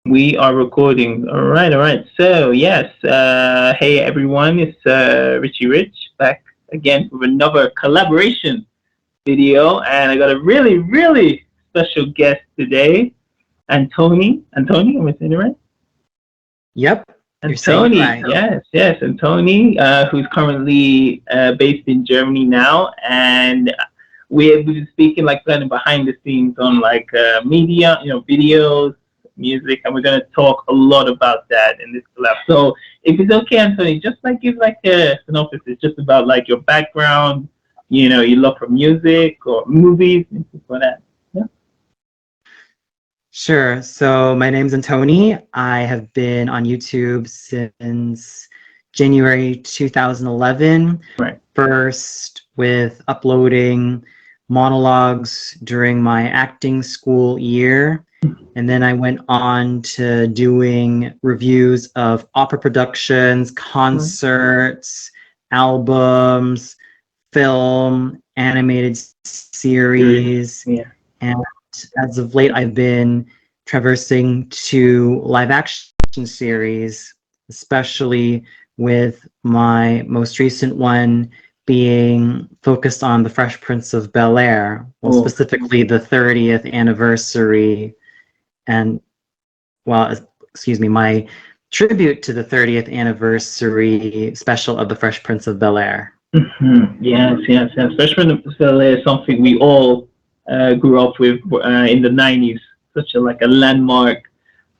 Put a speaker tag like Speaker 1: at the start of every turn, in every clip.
Speaker 1: We are recording. All right, all right. So yes, hey everyone, it's Richie Rich back again with another collaboration video, and I got a really, really special guest today, Antoni. Antoni, am I saying it right?
Speaker 2: Yep, you're saying it
Speaker 1: Antoni,
Speaker 2: right.
Speaker 1: yes, yes, Antoni, who's currently based in Germany now, and we've been speaking like kind of behind the scenes on like media, videos, music, and we're gonna talk a lot about that in this collab. So if it's okay, Antoni, just like give like a synopsis, it's just about like your background, you love for music or movies, and stuff like that. Yeah.
Speaker 2: Sure. So my name's Antoni. I have been on YouTube since January 2011.
Speaker 1: Right.
Speaker 2: First with uploading monologues during my acting school year. And then I went on to doing reviews of opera productions, concerts, albums, film, animated series,
Speaker 1: Yeah.
Speaker 2: and as of late, I've been traversing to live action series, especially with my most recent one being focused on the Fresh Prince of Bel-Air, well,
Speaker 1: Oh.
Speaker 2: specifically the 30th anniversary, and well, excuse me, my tribute to the 30th anniversary special of the Fresh Prince of Bel-Air.
Speaker 1: Yes, yes, yes. Freshman is something we all grew up with in the 90s. Such a like a landmark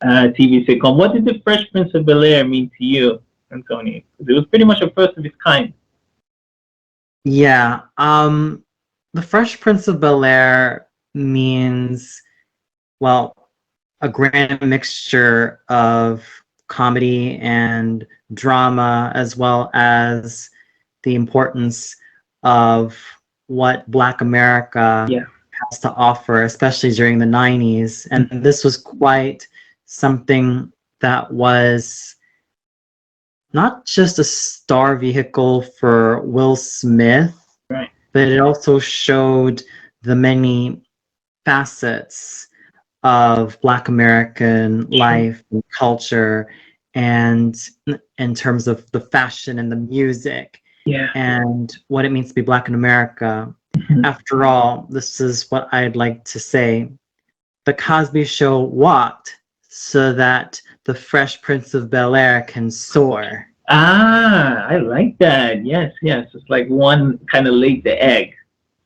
Speaker 1: TV sitcom. What did the Fresh Prince of Bel Air mean to you, Antoni? 'Cause it was pretty much a first of its kind.
Speaker 2: Yeah, the Fresh Prince of Bel-Air means, well, a grand mixture of comedy and drama, as well as the importance of what Black America
Speaker 1: Yeah.
Speaker 2: has to offer, especially during the 90s. And this was quite something that was not just a star vehicle for Will Smith,
Speaker 1: Right.
Speaker 2: but it also showed the many facets of Black American life and culture, and in terms of the fashion and the music
Speaker 1: Yeah.
Speaker 2: and what it means to be Black in America. After all, this is what I'd like to say. The Cosby Show walked so that the Fresh Prince of Bel-Air can soar.
Speaker 1: Ah, I like that. Yes, yes. It's like one kind of laid the egg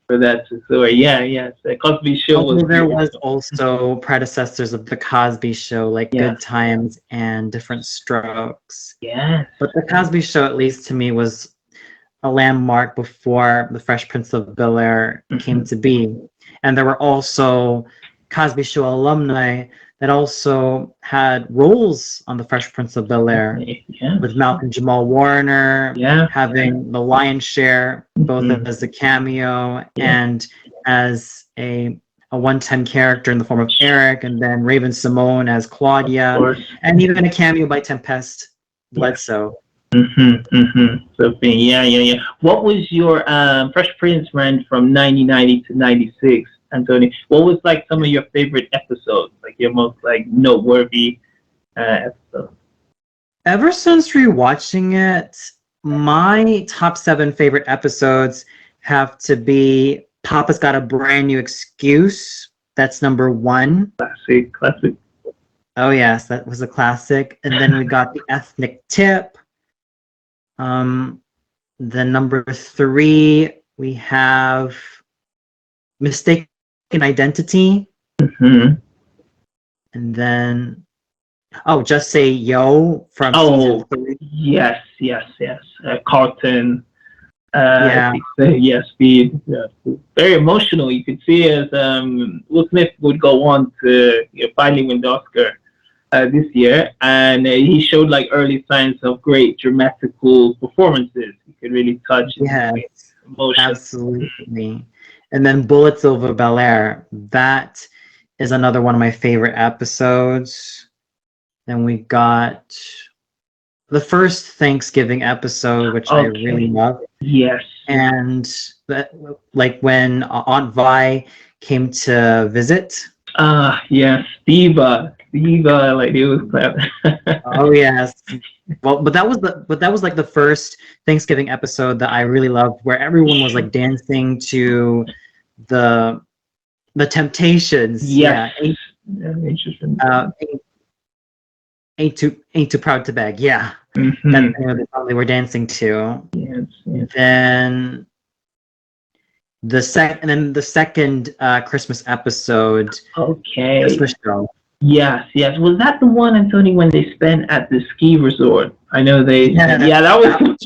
Speaker 1: for that to soar. Yeah, yes. The Cosby Show was
Speaker 2: Although there was
Speaker 1: beautiful.
Speaker 2: also predecessors of the Cosby Show, like
Speaker 1: Yeah.
Speaker 2: Good Times and Different Strokes.
Speaker 1: Yes.
Speaker 2: But the Cosby Show, at least to me, was a landmark before the Fresh Prince of Bel-Air came to be. And there were also Cosby Show alumni that also had roles on the Fresh Prince of Bel-Air,
Speaker 1: Yeah.
Speaker 2: with Malcolm Jamal Warner having the lion's share, both as a cameo and as a one-time character in the form of Eric, and then Raven Simone as Claudia, and even a cameo by Tempest Bledsoe.
Speaker 1: So yeah, yeah, yeah. What was your Fresh Prince ran from 1990 to 96, Antoni? What was like some of your favorite episodes, like your most like noteworthy episodes?
Speaker 2: Ever since rewatching it, my top 7 favorite episodes have to be Papa's Got a Brand New Excuse. That's number 1.
Speaker 1: Classic, classic.
Speaker 2: Oh yes, that was a classic. And then we got The Ethnic Tip. Then number 3, we have Mistaken Identity. And then, Just Say Yo from season 3.
Speaker 1: Yes, yes, yes. Carlton.
Speaker 2: Yeah.
Speaker 1: Yes, Speed. Yeah. Very emotional. You could see as Will Smith would go on to finally win the Oscar this year, and he showed like early signs of great dramatical performances. He could really touch emotion.
Speaker 2: Absolutely. And then Bullets Over Bel Air. That is another one of my favorite episodes. Then we got the first Thanksgiving episode, which I really love.
Speaker 1: Yes.
Speaker 2: And that, like when Aunt Vi came to visit.
Speaker 1: Yes, Diva. Steve, like it was clever.
Speaker 2: Oh yes. Well, but that was like the first Thanksgiving episode that I really loved, where everyone was like dancing to the the Temptations.
Speaker 1: Yes.
Speaker 2: Yeah,
Speaker 1: Yeah, interesting.
Speaker 2: ain't too proud to beg. Yeah, that's
Speaker 1: Mm-hmm.
Speaker 2: the name of the song they were dancing to.
Speaker 1: Yes, yes.
Speaker 2: Then the second Christmas episode,
Speaker 1: Okay.
Speaker 2: Christmas show.
Speaker 1: Yes, yes. Was that the one, Antoni, when they spent at the ski resort? I know they spent.
Speaker 2: Yeah,
Speaker 1: Yeah, that
Speaker 2: that
Speaker 1: was.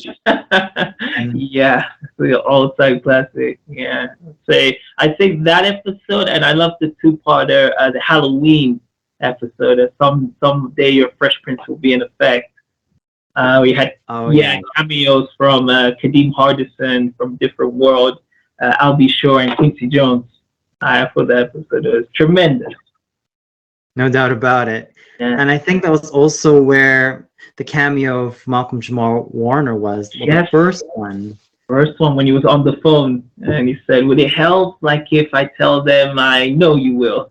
Speaker 2: one.
Speaker 1: Yeah, the all-time classic. Yeah, I think that episode, and I love the two-parter, the Halloween episode. Someday your Fresh Prince will be in effect. We had
Speaker 2: Oh yeah.
Speaker 1: cameos from Kadeem Hardison from Different World, Albie Shore, and Quincy Jones. For the episode, it was tremendous.
Speaker 2: No doubt about it.
Speaker 1: Yeah.
Speaker 2: And I think that was also where the cameo of Malcolm Jamal Warner was. Well,
Speaker 1: Yes.
Speaker 2: the first one.
Speaker 1: First one when he was on the phone and he said, "Would it help like if I tell them I know you will?"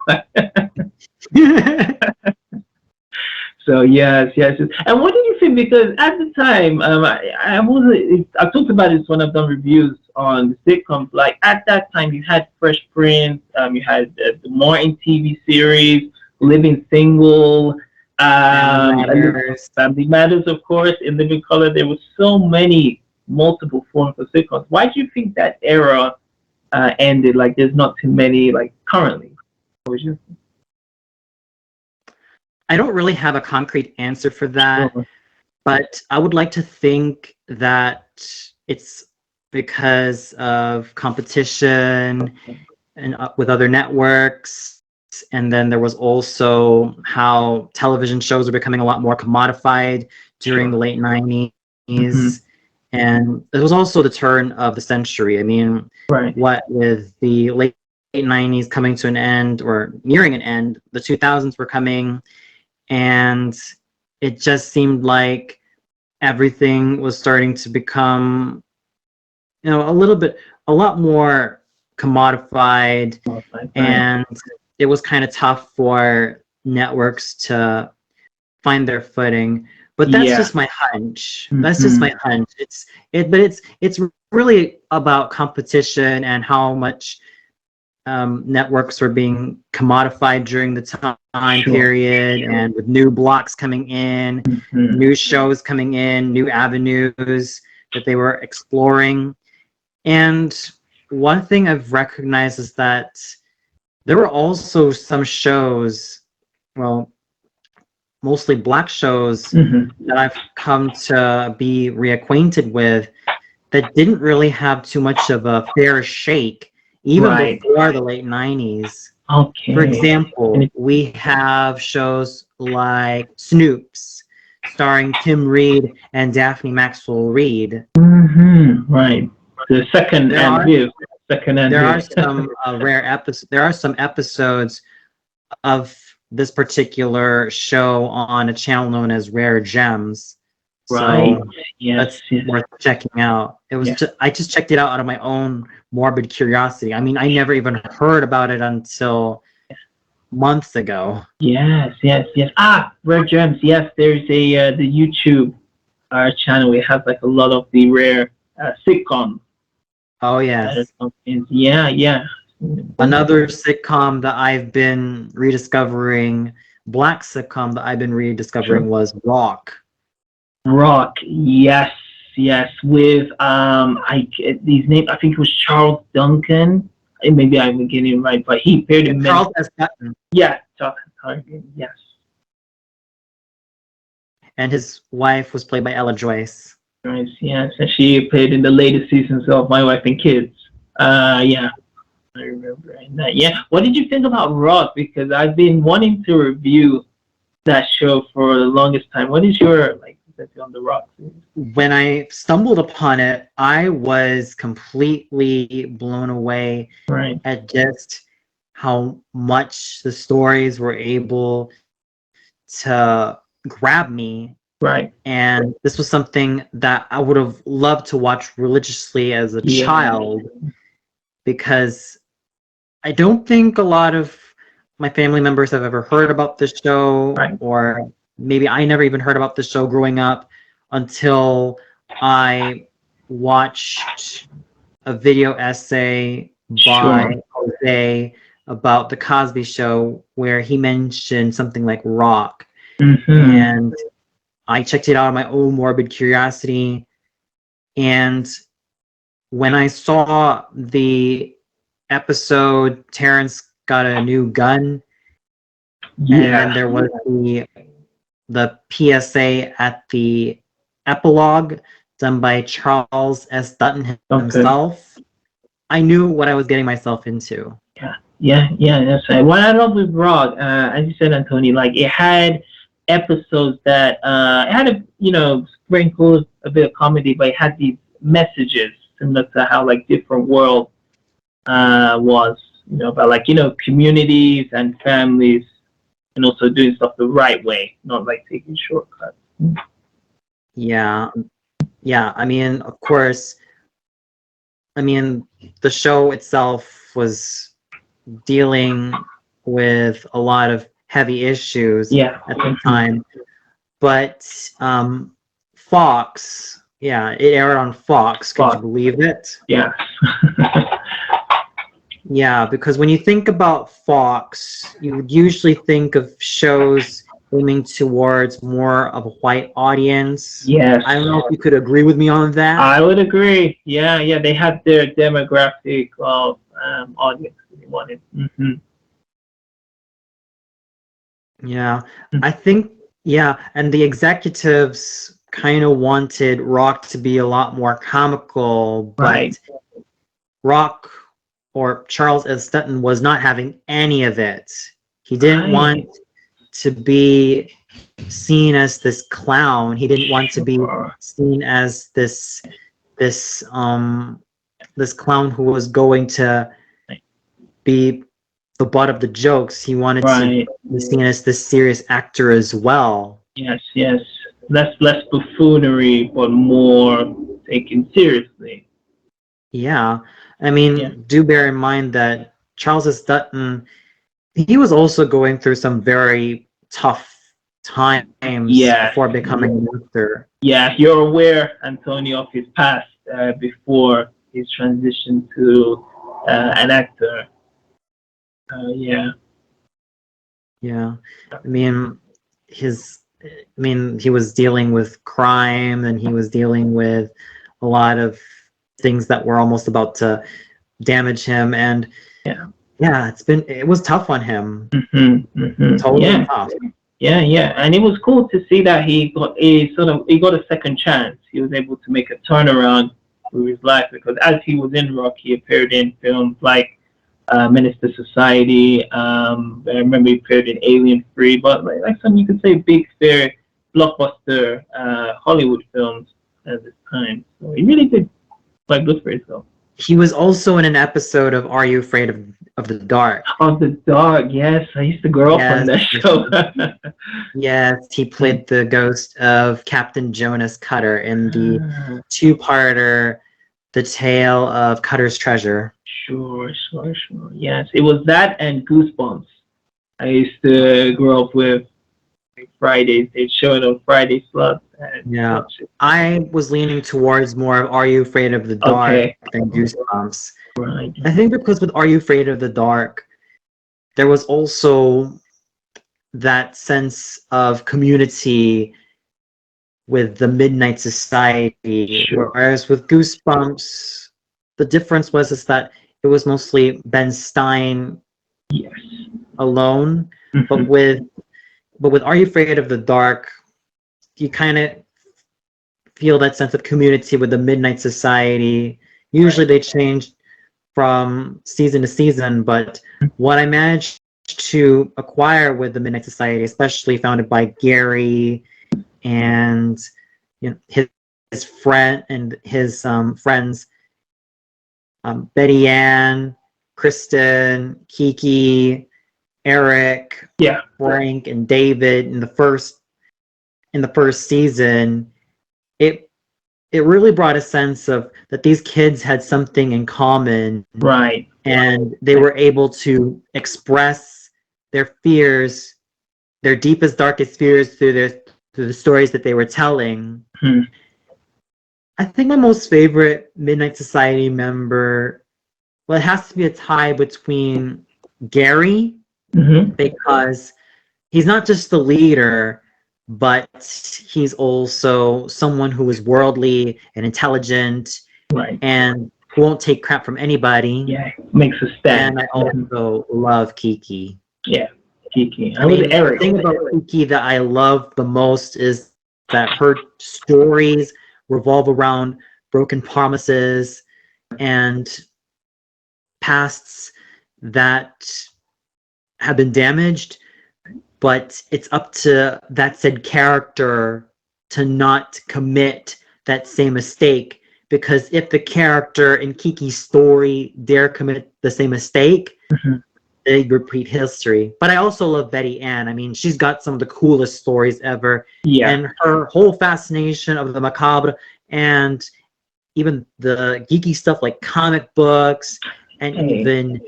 Speaker 1: So yes, yes. And what did you think? Because at the time, I wasn't. I talked about this when I've done reviews on the sitcoms. Like at that time, you had Fresh Prince, you had the Martin TV series, Living Single, Family Matters, of course, In Living Color. There was so many multiple forms of sitcoms. Why do you think that era ended? Like, there's not too many like currently. What was your
Speaker 2: I don't really have a concrete answer for that,
Speaker 1: Sure.
Speaker 2: but I would like to think that it's because of competition and with other networks. And then there was also how television shows are becoming a lot more commodified during the late 90s.
Speaker 1: Mm-hmm.
Speaker 2: And it was also the turn of the century. I mean,
Speaker 1: Right.
Speaker 2: what with the late 90s coming to an end or nearing an end, the 2000s were coming, and it just seemed like everything was starting to become, a lot more commodified, and it was kind of tough for networks to find their footing. But that's just my hunch. That's just my hunch. It's really about competition and how much networks were being commodified during the time period, and with new blocks coming in, new shows coming in, new avenues that they were exploring. And one thing I've recognized is that there were also some shows, well, mostly black shows, that I've come to be reacquainted with that didn't really have too much of a fair shake, even before the late 90s.
Speaker 1: Okay.
Speaker 2: For example, we have shows like Snoops, starring Tim Reed and Daphne Maxwell Reed.
Speaker 1: Right. The second and Viv.
Speaker 2: There are some rare episodes. There are some episodes of this particular show on a channel known as Rare Gems.
Speaker 1: Right.
Speaker 2: So that's worth checking out. It was I just checked it out of my own morbid curiosity. I mean, I never even heard about it until months ago.
Speaker 1: Yes. Rare Gems. Yes, there's a the YouTube channel. It has like a lot of the rare sitcoms.
Speaker 2: Oh yes.
Speaker 1: Yeah.
Speaker 2: Another sitcom that I've been rediscovering, black sitcom that I've been rediscovering, was Rock.
Speaker 1: Rock, yes, with these names. I think it was Charles Duncan. Maybe I'm getting it right, but he appeared in
Speaker 2: Charles S. Dutton.
Speaker 1: Yeah, Charles Duncan. Yes.
Speaker 2: And his wife was played by Ella Joyce.
Speaker 1: Right. Yes, and she appeared in the latest seasons of My Wife and Kids. Yeah. I remember that. Yeah. What did you think about Rock? Because I've been wanting to review that show for the longest time. What is your on the Rock series?
Speaker 2: When I stumbled upon it, I was completely blown away at just how much the stories were able to grab me.
Speaker 1: Right.
Speaker 2: And this was something that I would have loved to watch religiously as a child, because I don't think a lot of my family members have ever heard about the show,
Speaker 1: Right.
Speaker 2: or maybe I never even heard about the show growing up until I watched a video essay by
Speaker 1: Sure.
Speaker 2: Jose about the Cosby Show, where he mentioned something like rock, and I checked it out on my own morbid curiosity. And when I saw the episode Terrence got a new gun, and then there was the PSA at the epilogue done by Charles S. Dutton himself, I knew what I was getting myself into.
Speaker 1: Yeah, that's right. What I love with Rock, as you said, Antoni, like it had episodes that it had a sprinkle a bit of comedy, but it had these messages similar to how like Different World was, about like communities and families, and also doing stuff the right way, not like taking shortcuts.
Speaker 2: Yeah. I mean, of course, the show itself was dealing with a lot of heavy issues at the time, but Fox, it aired on Fox. Could you believe it?
Speaker 1: Yeah.
Speaker 2: Yeah, because when you think about Fox, you would usually think of shows aiming towards more of a white audience.
Speaker 1: Yes.
Speaker 2: I don't know if you could agree with me on that.
Speaker 1: I would agree. Yeah. They had their demographic of audience they wanted.
Speaker 2: Yeah, I think, and the executives kind of wanted Rock to be a lot more comical, but Rock, or Charles S. Dutton, was not having any of it. He didn't want to be seen as this clown. He didn't want to be seen as this clown who was going to be the butt of the jokes. He wanted to be seen as this serious actor as well.
Speaker 1: Yes. Less buffoonery, but more taken seriously.
Speaker 2: Yeah. I mean, do bear in mind that Charles S. Dutton, he was also going through some very tough times before becoming an actor. Yeah,
Speaker 1: you're aware, Antoni, of his past before his transition to an actor. Yeah.
Speaker 2: I mean, he was dealing with crime, and he was dealing with a lot of things that were almost about to damage him, and it was tough on him. Totally tough.
Speaker 1: Yeah, and it was cool to see that he got a second chance. He was able to make a turnaround through his life, because as he was in Rock, he appeared in films like Menace to Society. I remember he appeared in Alien Free, but like some, you could say, big, fair, blockbuster Hollywood films at this time. So he really did quite good for himself.
Speaker 2: He was also in an episode of Are You Afraid of the Dark?
Speaker 1: Of the Dark, yes. I used to grow up on that show.
Speaker 2: Yes, he played the ghost of Captain Jonas Cutter in the two-parter, The Tale of Cutter's Treasure.
Speaker 1: Sure. Yes, it was that and Goosebumps. I used to grow up with Fridays. They showed on Friday slots.
Speaker 2: I was leaning towards more of Are You Afraid of the Dark than Goosebumps.
Speaker 1: Right.
Speaker 2: I think because with Are You Afraid of the Dark, there was also that sense of community with the Midnight Society, whereas with Goosebumps, the difference was that it was mostly Ben Stein alone, but with Are You Afraid of the Dark, you kind of feel that sense of community with the Midnight Society. Usually they change from season to season, but what I managed to acquire with the Midnight Society, especially founded by Gary and his friend and his friends, Betty Ann, Kristen, Kiki, Eric, Frank, and David in the first season, it really brought a sense of that these kids had something in common,
Speaker 1: right?
Speaker 2: And they were able to express their fears, their deepest, darkest fears through the stories that they were telling. I think my most favorite Midnight Society member, well, it has to be a tie between Gary, because he's not just the leader, but he's also someone who is worldly and intelligent,
Speaker 1: Right.
Speaker 2: and who won't take crap from anybody.
Speaker 1: Yeah, makes a stand.
Speaker 2: And I also love Kiki.
Speaker 1: Yeah, Kiki.
Speaker 2: I mean, the thing about Kiki that I love the most is that her stories revolve around broken promises and pasts that have been damaged, but it's up to that said character to not commit that same mistake. Because if the character in Kiki's story dare commit the same mistake, they repeat history. But I also love Betty Ann. I mean, she's got some of the coolest stories ever.
Speaker 1: Yeah.
Speaker 2: And her whole fascination of the macabre and even the geeky stuff like comic books and even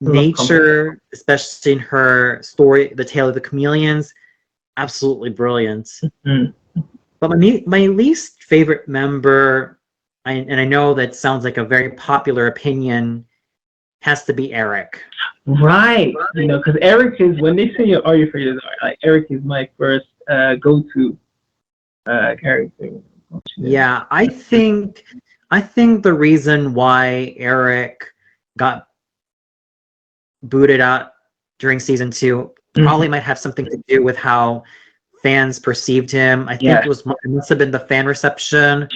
Speaker 2: nature, especially in her story, The Tale of the Chameleons, absolutely brilliant. But my least favorite member, and I know that sounds like a very popular opinion, has to be Eric.
Speaker 1: Right. You know, because Eric is, when they say Are You Afraid of the Dark, like, Eric is my first go-to character.
Speaker 2: Yeah, I think the reason why Eric got booted out during season 2 probably might have something to do with how fans perceived him. I think it must have been the fan reception.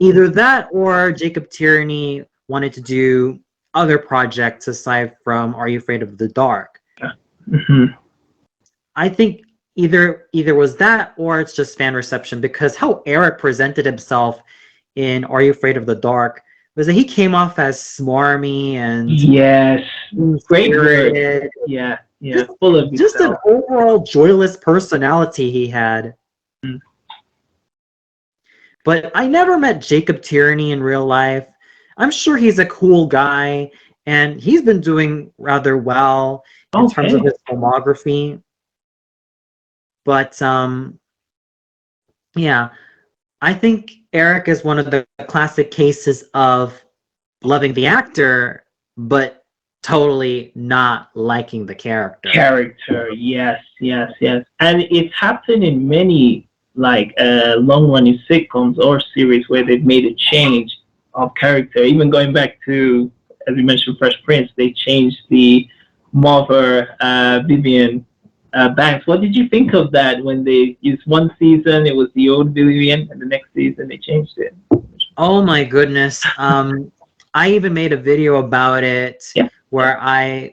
Speaker 2: Either that or Jacob Tierney wanted to do other projects aside from Are You Afraid of the Dark? I think either was that or it's just fan reception, because how Eric presented himself in Are You Afraid of the Dark was that he came off as smarmy and
Speaker 1: great word. Yeah, full of
Speaker 2: just an overall joyless personality he had. But I never met Jacob Tierney in real life. I'm sure he's a cool guy, and he's been doing rather well in terms of his filmography. But yeah, I think Eric is one of the classic cases of loving the actor, but totally not liking the character.
Speaker 1: Yes. And it's happened in many long-running sitcoms or series where they've made a change of character. Even going back to, as we mentioned, Fresh Prince, they changed the mother, Vivian Banks. What did you think of that when they used one season, it was the old Vivian, and the next season they changed it?
Speaker 2: Oh my goodness. I even made a video about it where I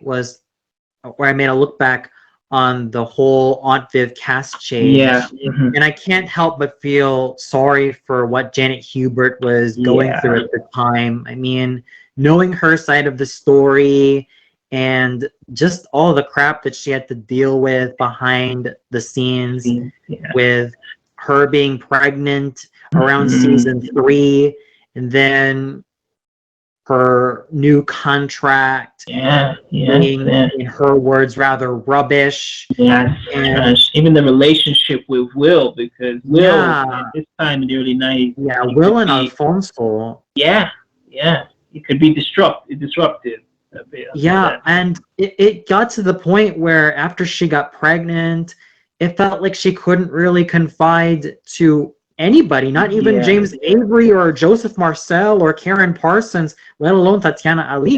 Speaker 2: made a look back on the whole Aunt Viv cast change. And I can't help but feel sorry for what Janet Hubert was going through at the time. I mean, knowing her side of the story and just all the crap that she had to deal with behind the scenes, with her being pregnant around season 3, and then her new contract being, in her words, rather rubbish.
Speaker 1: And even the relationship with Will, because Will at this time in the early 90s,
Speaker 2: Will and Alfonso,
Speaker 1: it could be disruptive a bit.
Speaker 2: And it got to the point where after she got pregnant, it felt like she couldn't really confide to anybody, not even James Avery or Joseph Marcel or Karen Parsons, let alone Tatiana Ali.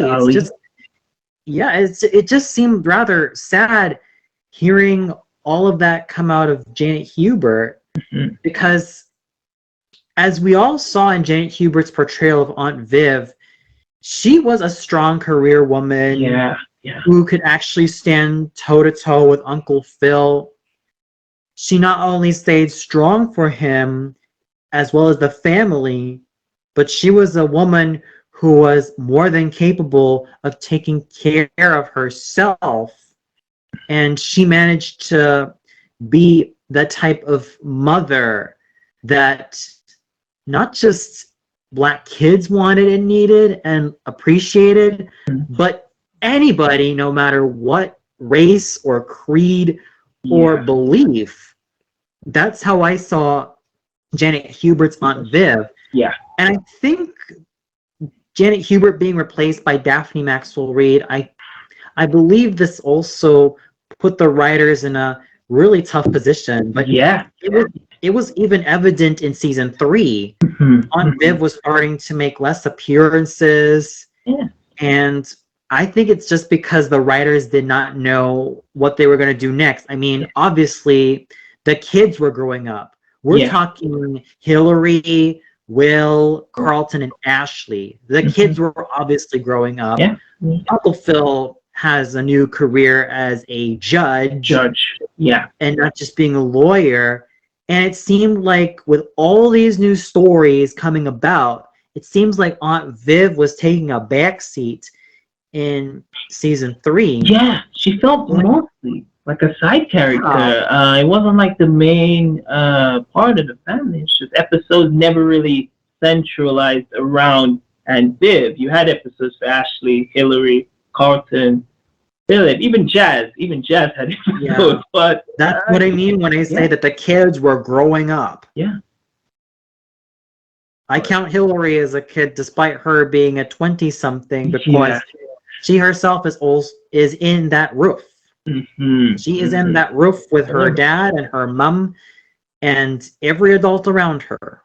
Speaker 2: It just seemed rather sad hearing all of that come out of Janet Hubert, because as we all saw in Janet Hubert's portrayal of Aunt Viv, she was a strong career woman who could actually stand toe-to-toe with Uncle Phil. She not only stayed strong for him as well as the family, but she was a woman who was more than capable of taking care of herself. And she managed to be the type of mother that not just Black kids wanted and needed and appreciated, but anybody, no matter what race or creed or belief. That's how I saw Janet Hubert's Aunt Viv.
Speaker 1: Yeah.
Speaker 2: And I think Janet Hubert being replaced by Daphne Maxwell Reid, I believe this also put the writers in a really tough position. But it was even evident in season 3. Aunt Viv was starting to make less appearances.
Speaker 1: Yeah.
Speaker 2: And I think it's just because the writers did not know what they were going to do next. I mean, obviously, the kids were growing up. We're talking Hillary, Will, Carlton, and Ashley. The kids were obviously growing up.
Speaker 1: Yeah.
Speaker 2: Uncle Phil has a new career as a judge.
Speaker 1: Yeah.
Speaker 2: And not just being a lawyer. And it seemed like with all these new stories coming about, it seems like Aunt Viv was taking a backseat in season 3.
Speaker 1: Yeah, she felt mostly like a side character. It wasn't like the main part of the family. It's just episodes never really centralized around Aunt Viv. You had episodes for Ashley, Hillary, Carlton, Philip, even Jazz. Even Jazz had episodes. But
Speaker 2: that's what I mean when I say that the kids were growing up.
Speaker 1: Yeah.
Speaker 2: I count Hillary as a kid, despite her being a 20-something, because she herself is in that roof. She is in that roof with her dad and her mom and every adult around her.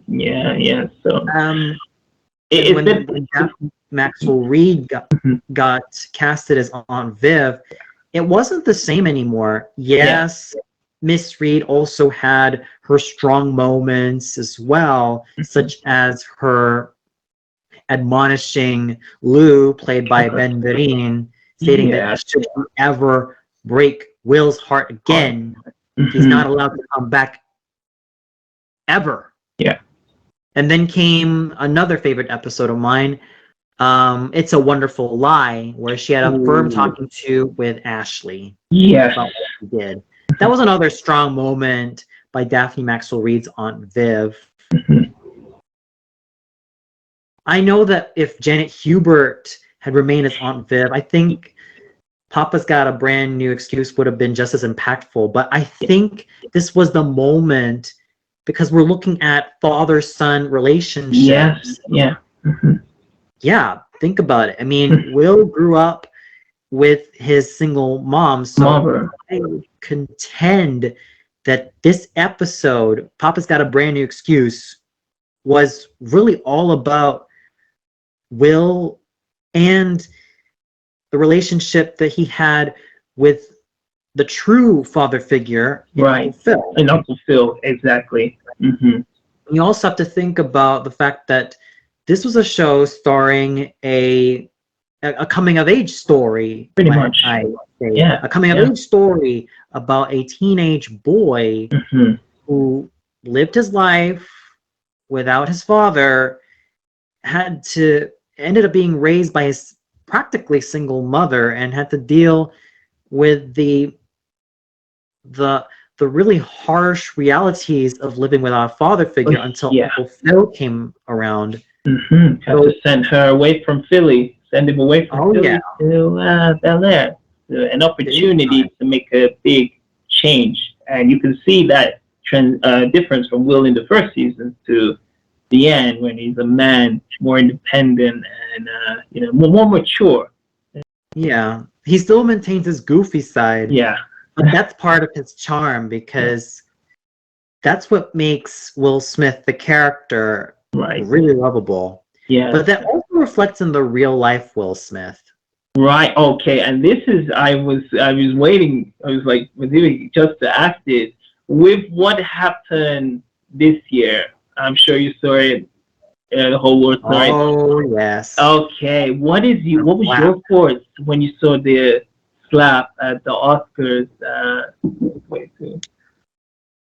Speaker 1: Yeah. So
Speaker 2: when Maxwell Reid got casted as Aunt Viv, it wasn't the same anymore. Yes, Miss Reid also had her strong moments as well, such as her admonishing Lou, played by Ben Vereen, stating that should he ever break Will's heart again, he's not allowed to come back ever.
Speaker 1: Yeah.
Speaker 2: And then came another favorite episode of mine, It's a Wonderful Lie, where she had a firm talking to with Ashley.
Speaker 1: Yes.
Speaker 2: About what she did. That was another strong moment by Daphne Maxwell Reid's Aunt Viv. I know that if Janet Hubert had remained as Aunt Viv, I think Papa's Got a Brand New Excuse would have been just as impactful. But I think this was the moment, because we're looking at father-son relationships.
Speaker 1: Yes. Yeah.
Speaker 2: Yeah, think about it. I mean, Will grew up with his single mom, so I would contend that this episode, Papa's Got a Brand New Excuse, was really all about Will and the relationship that he had with the true father figure,
Speaker 1: Uncle Phil. And Uncle Phil, exactly.
Speaker 2: You also have to think about the fact that this was a show starring a coming of age story.
Speaker 1: Pretty much.
Speaker 2: A coming of age story about a teenage boy who lived his life without his father, ended up being raised by his practically single mother, and had to deal with the really harsh realities of living without a father figure until Uncle Phil came around.
Speaker 1: Had to send her away from Philly, send him away from Philly to Bel Air. An opportunity to make a big change. And you can see that difference from Will in the first season to the end, when he's a man, more independent and more mature.
Speaker 2: Yeah, he still maintains his goofy side.
Speaker 1: Yeah,
Speaker 2: but that's part of his charm, because that's what makes Will Smith, the character, really lovable.
Speaker 1: Yeah,
Speaker 2: but that also reflects in the real life Will Smith.
Speaker 1: Right. Okay. And this is, I was waiting. I was like, just to ask this, with what happened this year. I'm sure you saw it. The whole world saw it.
Speaker 2: Oh yes.
Speaker 1: Okay. What was your thoughts when you saw the slap at the Oscars?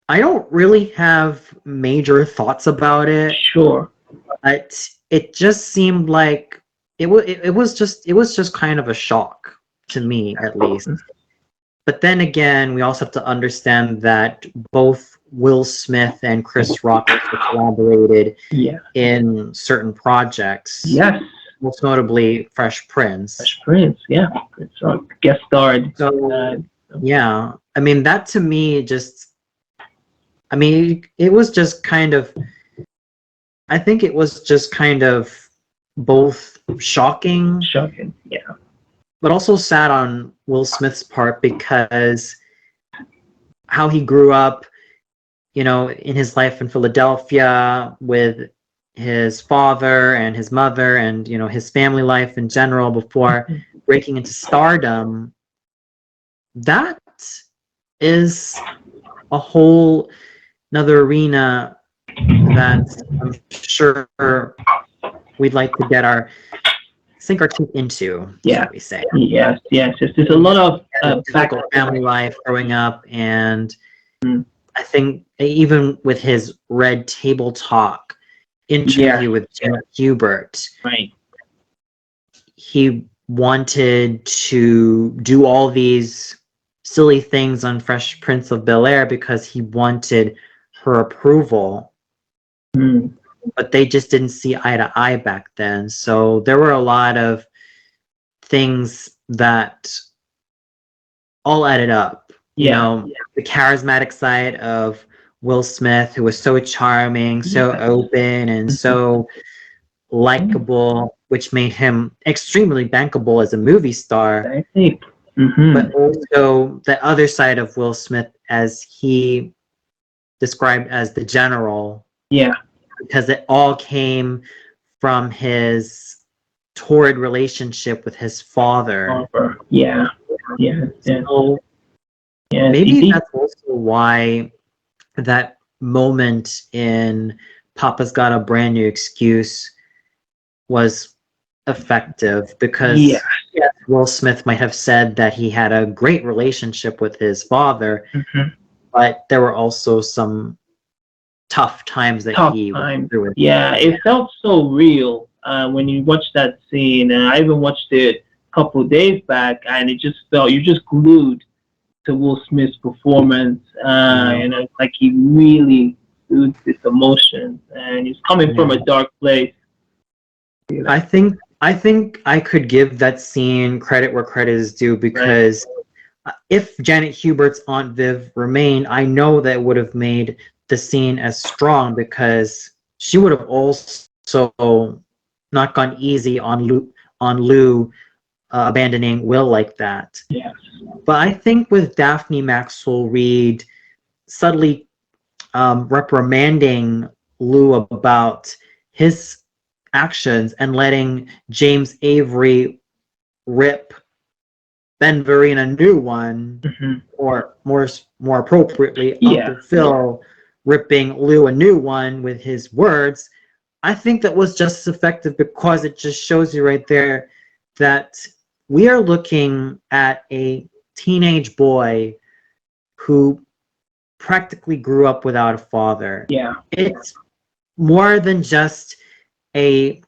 Speaker 2: I don't really have major thoughts about it.
Speaker 1: Sure.
Speaker 2: But it just seemed like it was just kind of a shock to me, at least. But then again, we also have to understand that both Will Smith and Chris Rock collaborated in certain projects.
Speaker 1: Yes.
Speaker 2: most notably Fresh Prince.
Speaker 1: Fresh Prince, yeah. So guest starred.
Speaker 2: So yeah, I mean that to me just, I mean it was just kind of, I think it was just kind of both shocking,
Speaker 1: yeah,
Speaker 2: but also sad on Will Smith's part because how he grew up, you know, in his life in Philadelphia with his father and his mother and, you know, his family life in general before breaking into stardom. That is a whole another arena that I'm sure we'd like to get our sink our teeth into, shall we say.
Speaker 1: Yes. There's a lot of
Speaker 2: family life growing up, and I think even with his Red Table Talk interview with Janet Hubert,
Speaker 1: right,
Speaker 2: he wanted to do all these silly things on Fresh Prince of Bel-Air because he wanted her approval. But they just didn't see eye to eye back then. So there were a lot of things that all added up. You know, the charismatic side of Will Smith, who was so charming, so open, and so likable, which made him extremely bankable as a movie star.
Speaker 1: I think.
Speaker 2: But also the other side of Will Smith, as he described as the general.
Speaker 1: Yeah.
Speaker 2: Because it all came from his torrid relationship with his father.
Speaker 1: Yeah.
Speaker 2: So maybe that's also why that moment in Papa's Got a Brand New Excuse was effective, because Will Smith might have said that he had a great relationship with his father, but there were also some tough times that he went through.
Speaker 1: It felt so real when you watch that scene. And I even watched it a couple of days back, and it just felt, you're just glued to Will Smith's performance. You know, like he really soothes his emotions, and he's coming from a dark place.
Speaker 2: I think I could give that scene credit where credit is due, because if Janet Hubert's Aunt Viv remained, I know that would have made the scene as strong, because she would have also not gone easy on Lou abandoning Will like that.
Speaker 1: Yes.
Speaker 2: But I think with Daphne Maxwell Reid subtly reprimanding Lou about his actions and letting James Avery rip Ben Vereen a new one, or more appropriately, Uncle Phil ripping Lou a new one with his words, I think that was just as effective, because it just shows you right there that we are looking at a teenage boy who practically grew up without a father. It's more than just a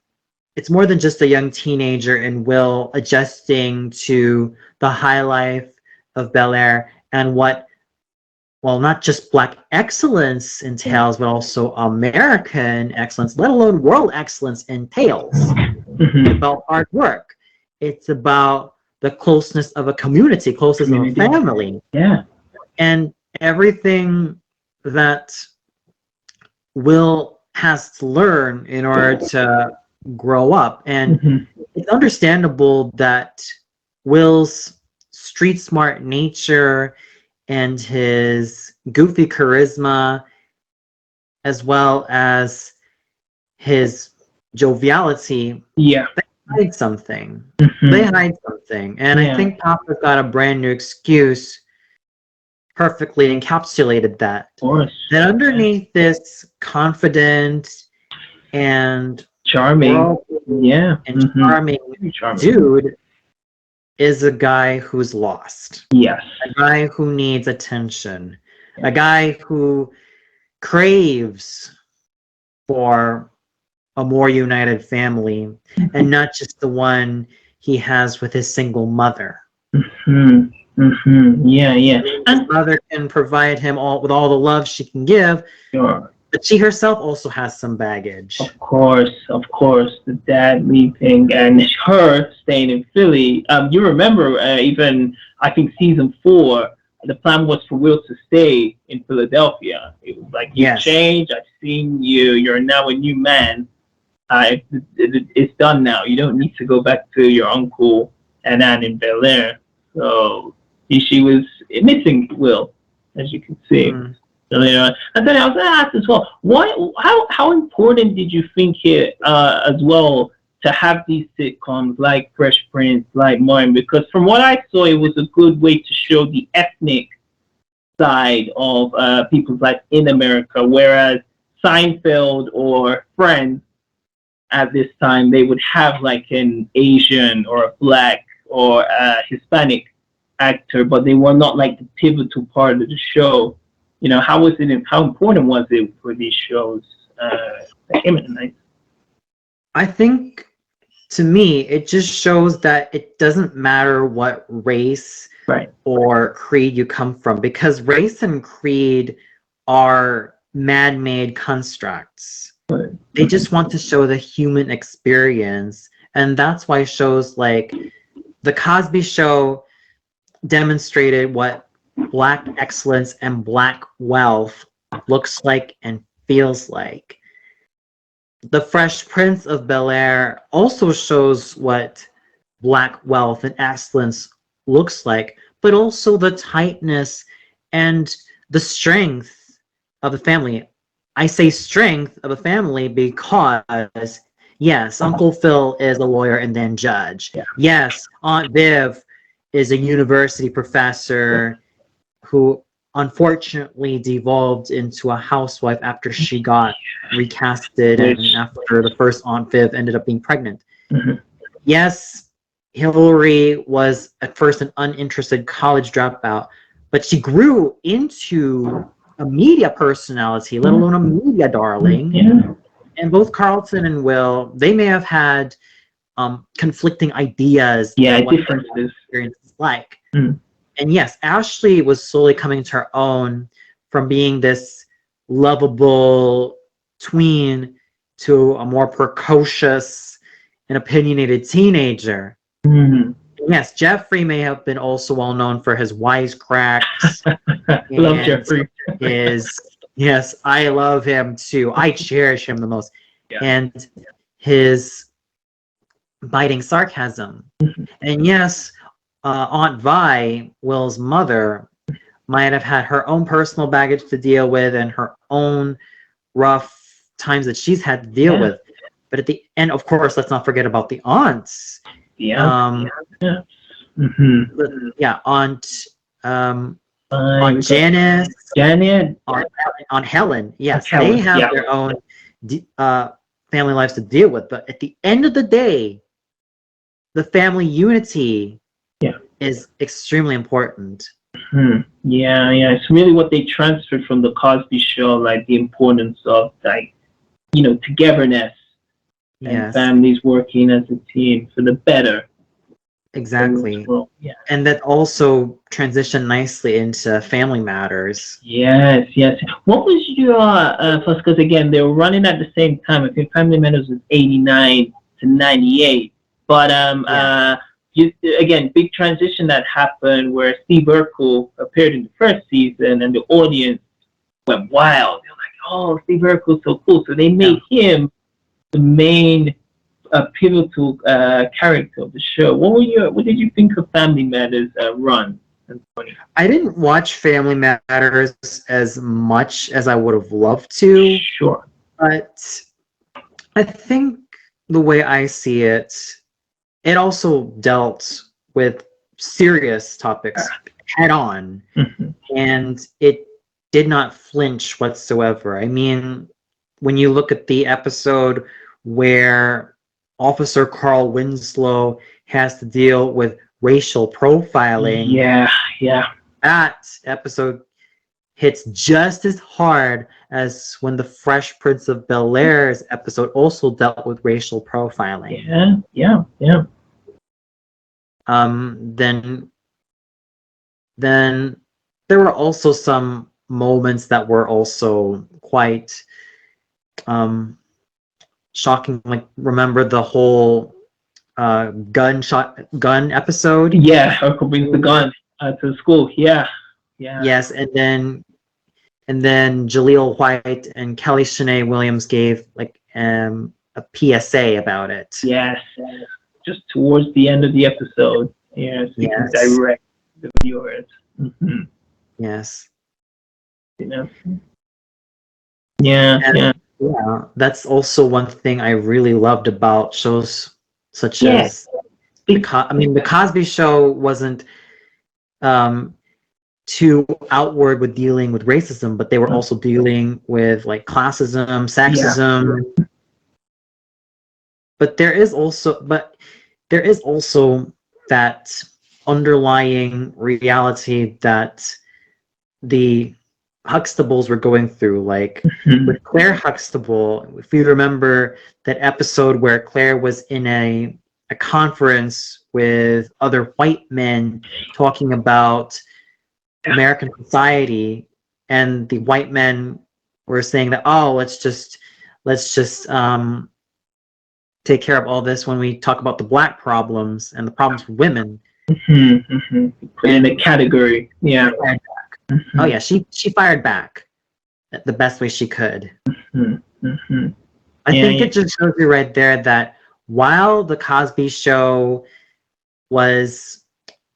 Speaker 2: young teenager in Will adjusting to the high life of Bel-Air and what, well, not just Black excellence entails, but also American excellence, let alone world excellence entails. It's about hard work. It's about the closeness of a community, closeness of a family. And everything that Will has to learn in order to grow up. And it's understandable that Will's street smart nature and his goofy charisma, as well as his joviality, they hide something. They hide something. And I think Papa's Got a Brand New Excuse perfectly encapsulated that. That underneath this confident and
Speaker 1: charming,
Speaker 2: charming dude is a guy who's lost. A guy who needs attention. A guy who craves for a more united family, and not just the one he has with his single mother. And his mother can provide him with all the love she can give, But she herself also has some baggage.
Speaker 1: Of course, the dad leaving and her staying in Philly. You remember even I think season 4, the plan was for Will to stay in Philadelphia. It was like, you
Speaker 2: Yes.
Speaker 1: changed. I've seen you. You're now a new man. It's done now. You don't need to go back to your uncle and aunt in Bel Air. So she was missing Will, as you can see.
Speaker 2: Mm.
Speaker 1: So, and then I was gonna ask as well, how important did you think it as well to have these sitcoms like Fresh Prince, like Martin? Because from what I saw, it was a good way to show the ethnic side of people's life in America, whereas Seinfeld or Friends at this time, they would have like an Asian or a black or a Hispanic actor, but they were not like the pivotal part of the show. How was it? How important was it for these shows that came in the night?
Speaker 2: I think, to me, it just shows that it doesn't matter what race or creed you come from, because race and creed are man-made constructs. They just want to show the human experience, and that's why shows like The Cosby Show demonstrated what Black excellence and Black wealth looks like and feels like. The Fresh Prince of Bel-Air also shows what Black wealth and excellence looks like, but also the tightness and the strength of the family. I say strength of a family because, yes, Uncle Phil is a lawyer and then judge.
Speaker 1: Yeah.
Speaker 2: Yes, Aunt Viv is a university professor who unfortunately devolved into a housewife after she got recasted and after the first Aunt Viv ended up being pregnant.
Speaker 1: Mm-hmm.
Speaker 2: Yes, Hillary was at first an uninterested college dropout, but she grew into a media personality, let alone a media darling.
Speaker 1: Yeah.
Speaker 2: And both Carlton and Will, they may have had conflicting ideas.
Speaker 1: Yeah, differences.
Speaker 2: Experience is like. Mm. And yes, Ashley was slowly coming to her own from being this lovable tween to a more precocious and opinionated teenager.
Speaker 1: Mm-hmm.
Speaker 2: Yes, Jeffrey may have been also well known for his wisecracks.
Speaker 1: Love Jeffrey.
Speaker 2: Yes, I love him too. I cherish him the most.
Speaker 1: Yeah.
Speaker 2: And his biting sarcasm. Mm-hmm. And yes, Aunt Vi, Will's mother, might have had her own personal baggage to deal with and her own rough times that she's had to deal with. But at the end, of course, let's not forget about the aunts.
Speaker 1: Mm-hmm.
Speaker 2: Aunt Janice,
Speaker 1: Janet,
Speaker 2: Aunt Helen. Yes, they have their own family lives to deal with. But at the end of the day, the family unity is extremely important.
Speaker 1: Mm-hmm. Yeah. It's really what they transferred from the Cosby Show, like the importance of togetherness and families working as a team for the better.
Speaker 2: Exactly. And that also transitioned nicely into Family Matters.
Speaker 1: Yes. What was your first? Because again, they were running at the same time. I think Family Matters was 89 to 98. But again, big transition that happened where Steve Urkel appeared in the first season, and the audience went wild. They're like, "Oh, Steve Urkel's so cool!" So they made him the main pivotal character of the show. What did you think of Family Matters run?
Speaker 2: I didn't watch Family Matters as much as I would have loved to.
Speaker 1: Sure.
Speaker 2: But I think the way I see it, it also dealt with serious topics head on. Mm-hmm. And it did not flinch whatsoever. I mean, when you look at the episode where Officer Carl Winslow has to deal with racial profiling.
Speaker 1: Yeah.
Speaker 2: That episode hits just as hard as when the Fresh Prince of Bel-Air's episode also dealt with racial profiling.
Speaker 1: Yeah.
Speaker 2: Then there were also some moments that were also quite shocking. Like, remember the whole gun episode?
Speaker 1: Yeah, Hercule brings the gun to the school. Yeah, yeah.
Speaker 2: Yes, and then Jaleel White and Kelly Shanae Williams gave like a PSA about it.
Speaker 1: Yes, just towards the end of the episode. Yeah, speaking direct to the viewers. Mm-hmm.
Speaker 2: Yes.
Speaker 1: You know. Yeah,
Speaker 2: and, yeah. That's also one thing I really loved about shows such as the Cosby Show wasn't too outward with dealing with racism, but they were also dealing with like classism, sexism. Yeah. But there is also that underlying reality that the Huxtables were going through, like with Claire Huxtable. If you remember that episode where Claire was in a conference with other white men talking about American society, and the white men were saying that, oh, let's just take care of all this when we talk about the black problems and the problems with women.
Speaker 1: Put in a category. Yeah.
Speaker 2: Oh yeah, she fired back the best way she could. I think it just shows you right there that while the Cosby Show was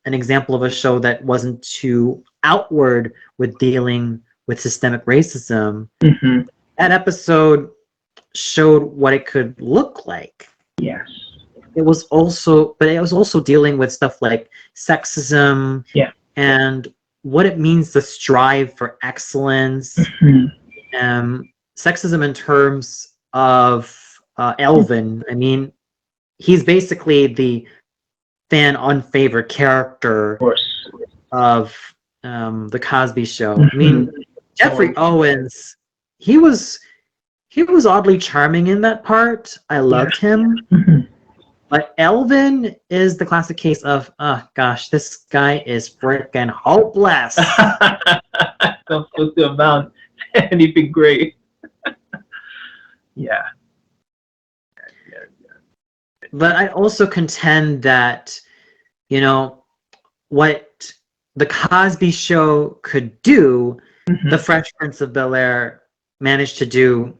Speaker 2: an example of a show that wasn't too outward with dealing with systemic racism, that episode showed what it could look like.
Speaker 1: Yes.
Speaker 2: It was also dealing with stuff like sexism, and what it means to strive for excellence. Sexism in terms of Elvin. I mean, he's basically the fan unfavored character of the Cosby Show. I mean, Jeffrey Owens, he was oddly charming in that part. I loved him. But Elvin is the classic case of, oh gosh, this guy is freaking hopeless.
Speaker 1: Not supposed to amount to anything great. Yeah.
Speaker 2: But I also contend that, you know, what the Cosby Show could do, the Fresh Prince of Bel-Air managed to do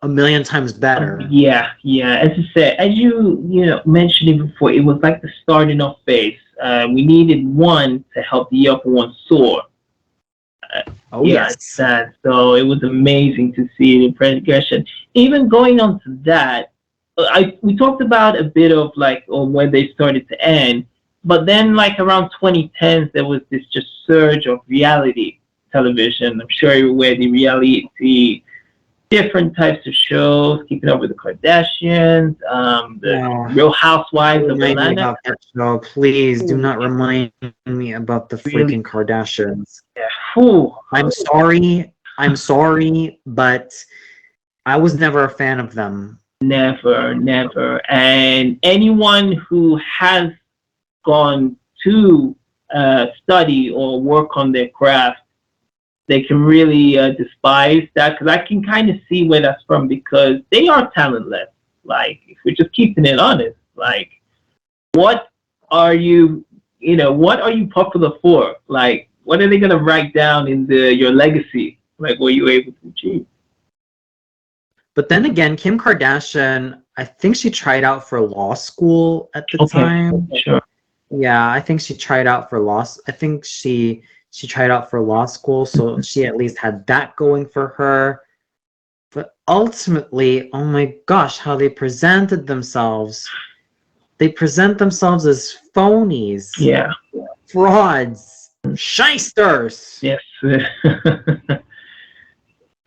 Speaker 2: a million times better.
Speaker 1: Yeah. As you said, as you mentioned it before, it was like the starting off phase. We needed one to help the other one soar.
Speaker 2: Yes.
Speaker 1: So it was amazing to see the progression. Even going on to that, we talked about a bit of like when they started to end, but then like around 2010s there was this just surge of reality television. I'm sure you're aware the reality, different types of shows, Keeping Up with the Kardashians, the Real Housewives of Atlanta.
Speaker 2: No, please do not remind me about the freaking Kardashians.
Speaker 1: Yeah.
Speaker 2: I'm sorry, but I was never a fan of them.
Speaker 1: Never. And anyone who has gone to study or work on their craft, they can really despise that, because I can kind of see where that's from, because they are talentless. Like, if we're just keeping it honest, like, what are you popular for? Like, what are they gonna write down in your legacy? Like, what you able to achieve?
Speaker 2: But then again, Kim Kardashian, I think she tried out for law school at the time.
Speaker 1: Sure.
Speaker 2: Yeah, I think she tried out for law. I think she tried out for law school, so she at least had that going for her. But ultimately, oh my gosh, how they presented themselves. They present themselves as phonies.
Speaker 1: Yeah.
Speaker 2: Frauds. Shysters.
Speaker 1: Yes.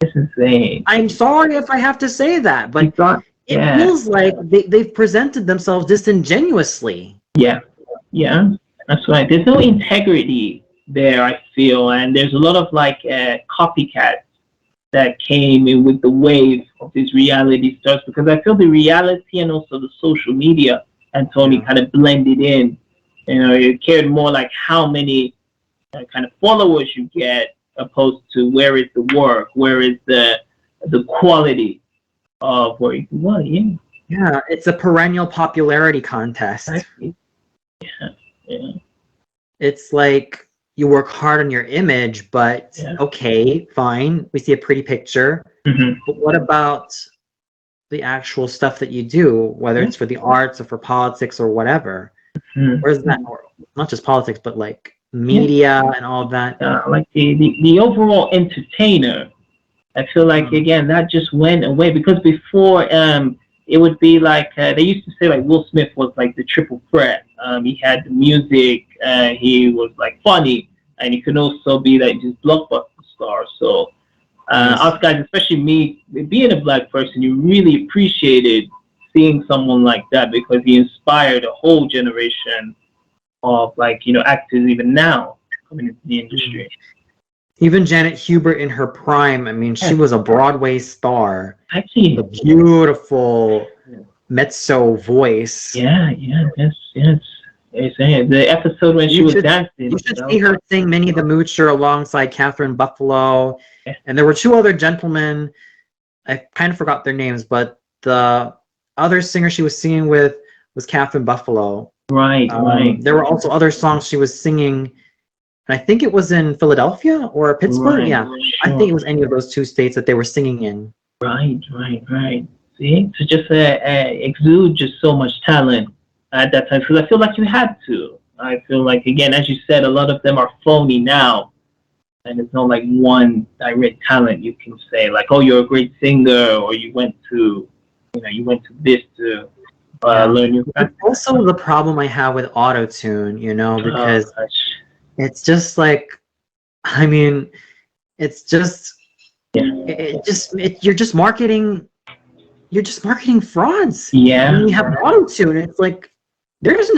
Speaker 1: It's insane.
Speaker 2: I'm sorry if I have to say that, but it feels like they've presented themselves disingenuously.
Speaker 1: Yeah, that's right. There's no integrity there, I feel, and there's a lot of like copycats that came in with the wave of these reality stars, because I feel the reality and also the social media, Antoni, kind of blended in. You cared more like how many kind of followers you get, opposed to where is the work, where is the the quality of where you well, yeah,
Speaker 2: Yeah, it's a perennial popularity contest.
Speaker 1: exactly. Yeah, yeah,
Speaker 2: It's like you work hard on your image, but
Speaker 1: yeah.
Speaker 2: okay, fine. We see a pretty picture.
Speaker 1: Hmm.
Speaker 2: But what about the actual stuff that you do, whether
Speaker 1: Yeah.
Speaker 2: it's for the arts or for politics or whatever? Where's that?
Speaker 1: Hmm.
Speaker 2: Or not just politics, but like
Speaker 1: Yeah.
Speaker 2: media and all of that.
Speaker 1: Like the overall entertainer. I feel like
Speaker 2: Mm.
Speaker 1: again that just went away because before it would be like they used to say like Will Smith was like the triple threat. He had the music, he was like funny, and he could also be like just blockbuster star. So
Speaker 2: Yes.
Speaker 1: us guys, especially me, being a black person, you really appreciated seeing someone like that because he inspired a whole generation of like actors even now coming into the
Speaker 2: Mm.
Speaker 1: industry.
Speaker 2: Even Janet Hubert in her prime, I mean, she
Speaker 1: Yes,
Speaker 2: was a Broadway star. The
Speaker 1: actually,
Speaker 2: beautiful mezzo voice.
Speaker 1: yeah, yeah, yes, yes. The episode when she
Speaker 2: You
Speaker 1: was
Speaker 2: should
Speaker 1: dancing,
Speaker 2: you should
Speaker 1: that
Speaker 2: see
Speaker 1: was
Speaker 2: her sing Minnie the Moocher alongside Catherine Buffalo.
Speaker 1: yeah,
Speaker 2: And there were two other gentlemen. I kind of forgot their names, but the other singer she was singing with was Catherine Buffalo.
Speaker 1: right, right,
Speaker 2: There were also other songs she was singing, and I think it was in Philadelphia or Pittsburgh.
Speaker 1: right,
Speaker 2: Yeah, I think
Speaker 1: sure,
Speaker 2: it was any of those two states that they were singing in.
Speaker 1: right, right, right. See, to just exude just so much talent at that time, because I feel like you had to. I feel like again, as you said, a lot of them are phony now, and there's no like one direct talent you can say like, oh, you're a great singer, or you went to this to
Speaker 2: Yeah.
Speaker 1: learn your
Speaker 2: It's
Speaker 1: craft.
Speaker 2: also the problem I have with auto tune,
Speaker 1: Oh
Speaker 2: because
Speaker 1: gosh,
Speaker 2: it's just like, I mean, it's just,
Speaker 1: yeah,
Speaker 2: you're just marketing frauds.
Speaker 1: yeah,
Speaker 2: When you have auto tune, it's like, there's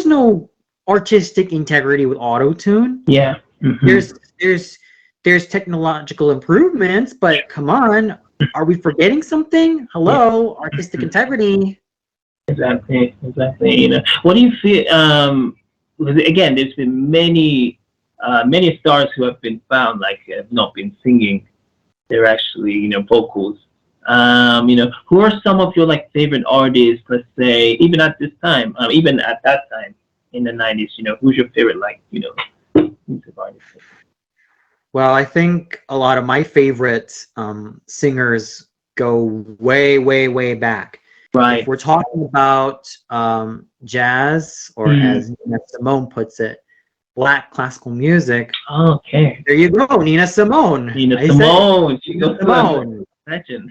Speaker 2: no artistic integrity with auto tune.
Speaker 1: yeah. Hmm.
Speaker 2: There's, there's, there's technological improvements, but come on, are we forgetting something?
Speaker 1: Yeah,
Speaker 2: Hello, artistic integrity.
Speaker 1: exactly, exactly. What do you feel? Because again, there's been many stars who have been found like have not been singing. They're actually, vocals. Who are some of your like favorite artists? Let's say even at this time, even at that time in the '90s. Who's your favorite like, music artist?
Speaker 2: Well, I think a lot of my favorite singers go way, way, way back. If
Speaker 1: Right.
Speaker 2: we're talking about jazz, or
Speaker 1: Mm.
Speaker 2: as Nina Simone puts it, black classical music,
Speaker 1: Okay.
Speaker 2: there you go, Nina Simone.
Speaker 1: Nina
Speaker 2: I said it,
Speaker 1: Simone. She
Speaker 2: Nina
Speaker 1: goes to a
Speaker 2: Simone.
Speaker 1: legend.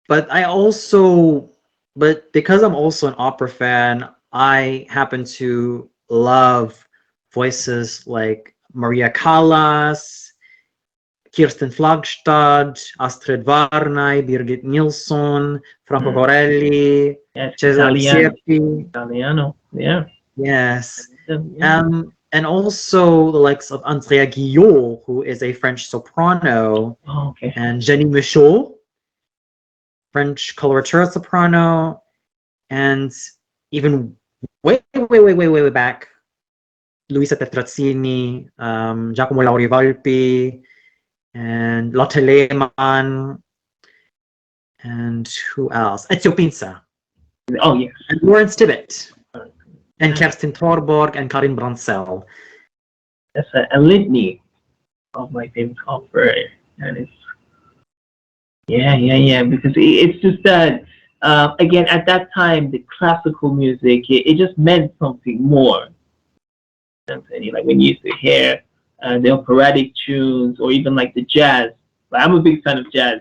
Speaker 2: But I also, but because I'm also an opera fan, I happen to love voices like Maria Callas, Kirsten Flagstad, Astrid Varnay, Birgit Nilsson, Franco
Speaker 1: Mm.
Speaker 2: Corelli,
Speaker 1: Yes,
Speaker 2: Cesare Siepi.
Speaker 1: Italiano. Yeah.
Speaker 2: Yes.
Speaker 1: Yeah.
Speaker 2: And also the likes of Andrea Guillot, who is a French soprano,
Speaker 1: Oh, okay.
Speaker 2: and Jenny Michaud, French coloratura soprano, and even way back, Luisa Petrazzini, Giacomo Lauri Volpi, and Lotte Lehmann, and who else? Ezio Pinza,
Speaker 1: Oh, yes.
Speaker 2: and Lawrence Tibbett, and Kerstin Thorborg, and Karin Bransell.
Speaker 1: That's a litany of my favorite opera, and it's yeah. Because it's just that again at that time the classical music it just meant something more. And like when you used to hear the operatic tunes or even like the jazz. Like, I'm a big fan of jazz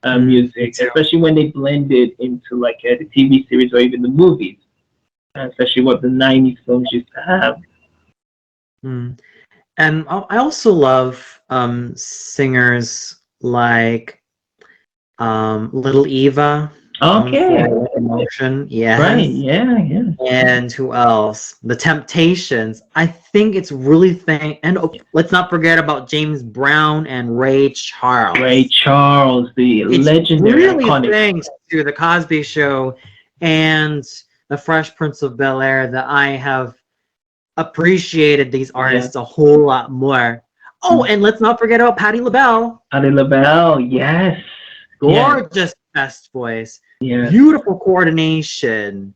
Speaker 2: Me
Speaker 1: music,
Speaker 2: too.
Speaker 1: especially when they blend it into like the TV series or even the movies. Especially what the '90s films used to have.
Speaker 2: Mm. And I also love singers like Little Eva,
Speaker 1: Okay,
Speaker 2: for Emotion,
Speaker 1: right,
Speaker 2: yes.
Speaker 1: yeah.
Speaker 2: And who else? The Temptations. I think it's really and let's not forget about James Brown and Ray Charles.
Speaker 1: Ray Charles, the
Speaker 2: It's
Speaker 1: legendary,
Speaker 2: really
Speaker 1: iconic.
Speaker 2: thanks to the Cosby Show and the Fresh Prince of Bel-Air that I have appreciated these artists a whole lot more. Oh, and let's not forget about Patti LaBelle.
Speaker 1: Patti LaBelle, yes.
Speaker 2: Gorgeous best voice.
Speaker 1: Yeah.
Speaker 2: Beautiful coordination.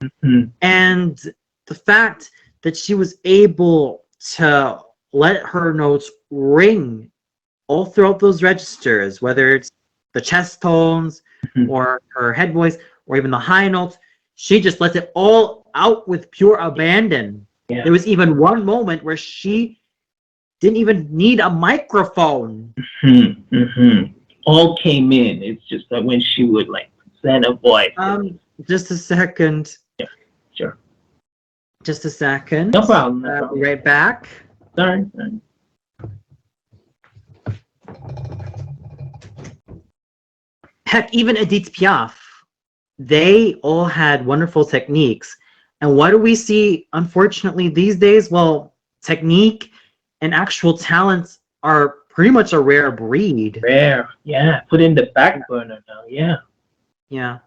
Speaker 2: And the fact that she was able to let her notes ring all throughout those registers, whether it's the chest tones or her head voice or even the high notes, she just lets it all out with pure abandon. Yeah. There was even one moment where she didn't even need a microphone.
Speaker 1: All came in. It's just that when she would like present a voice.
Speaker 2: Just a second.
Speaker 1: Yeah, sure.
Speaker 2: Just a second.
Speaker 1: No problem. No problem.
Speaker 2: Right back.
Speaker 1: Sorry.
Speaker 2: Heck, even Edith Piaf, they all had wonderful techniques. And what do we see, unfortunately, these days? Well, technique and actual talents are pretty much a rare breed.
Speaker 1: Rare, yeah. Put in the back burner now, yeah.
Speaker 2: Yeah.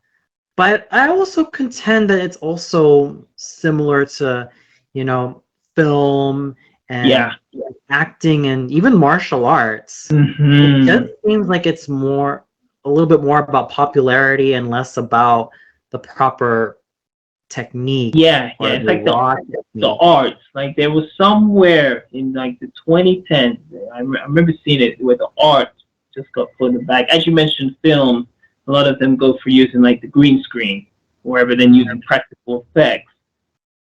Speaker 2: But I also contend that it's also similar to, film and acting and even martial arts. It just seems like it's a little bit more about popularity and less about the proper technique.
Speaker 1: Yeah, it's like the arts. Like there was somewhere in like the 2010s, I remember seeing it where the art just got put in the back. As you mentioned, film, a lot of them go for using like the green screen, wherever then using practical effects.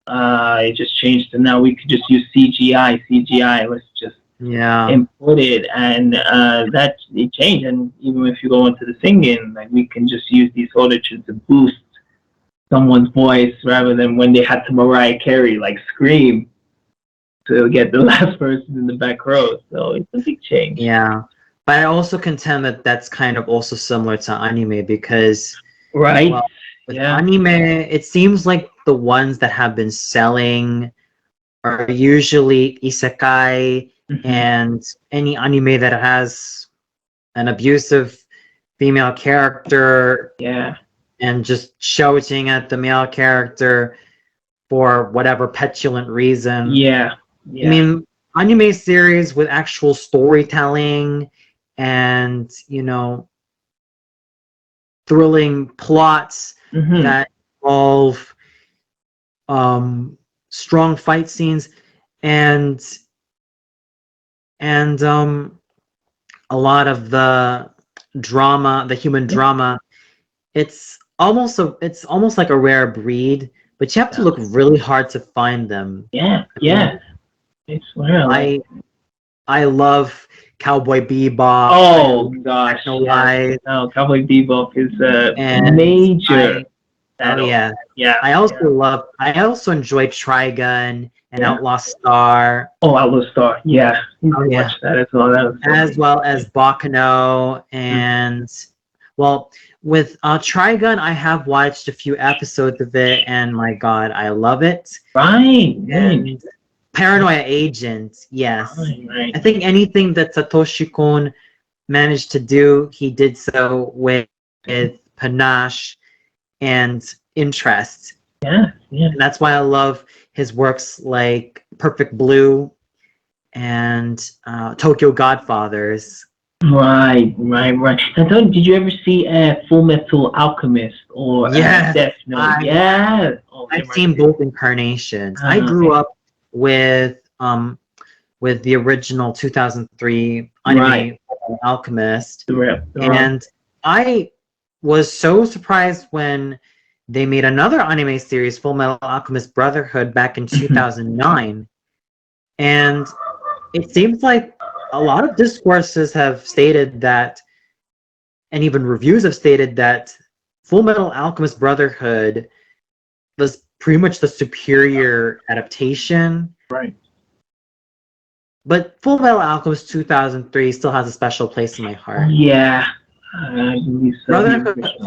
Speaker 1: It just changed to now we could just use CGI. Let's just input it, and that it changed. And even if you go into the singing, like we can just use these auditors to boost someone's voice rather than when they had to Mariah Carey like scream to get the last person in the back row. So it's a big change.
Speaker 2: Yeah, but I also contend that that's kind of also similar to anime because with anime, it seems like the ones that have been selling are usually isekai and any anime that has an abusive female character.
Speaker 1: Yeah.
Speaker 2: And just shouting at the male character for whatever petulant reason.
Speaker 1: Yeah.
Speaker 2: I mean, anime series with actual storytelling and, thrilling plots that involve strong fight scenes and a lot of the drama, the human drama. It's almost like a rare breed, but you have to look really hard to find them.
Speaker 1: Yeah. It's rare.
Speaker 2: I love Cowboy Bebop.
Speaker 1: Oh gosh, no, Cowboy Bebop is a major.
Speaker 2: Yeah. I also enjoy Trigun and Outlaw Star.
Speaker 1: Oh, Outlaw Star, yeah. Watch that as well.
Speaker 2: As well as Baccano and with Trigun, I have watched a few episodes of it, and my God, I love it.
Speaker 1: Right.
Speaker 2: And Paranoia Agent, yes.
Speaker 1: Right.
Speaker 2: I think anything that Satoshi Kon managed to do, he did so with panache and interest.
Speaker 1: Yeah.
Speaker 2: And that's why I love his works like Perfect Blue and Tokyo Godfathers.
Speaker 1: Right. Antoni, did you ever see Full Metal Alchemist or Death Note?
Speaker 2: I've seen both incarnations. I grew up with the original 2003 anime Alchemist, and I was so surprised when they made another anime series, Full Metal Alchemist Brotherhood, back in 2009, and it seems like a lot of discourses have stated that, and even reviews have stated that Full Metal Alchemist Brotherhood was pretty much the superior adaptation.
Speaker 1: Right.
Speaker 2: But Full Metal Alchemist 2003 still has a special place in my heart.
Speaker 1: Yeah.
Speaker 2: Full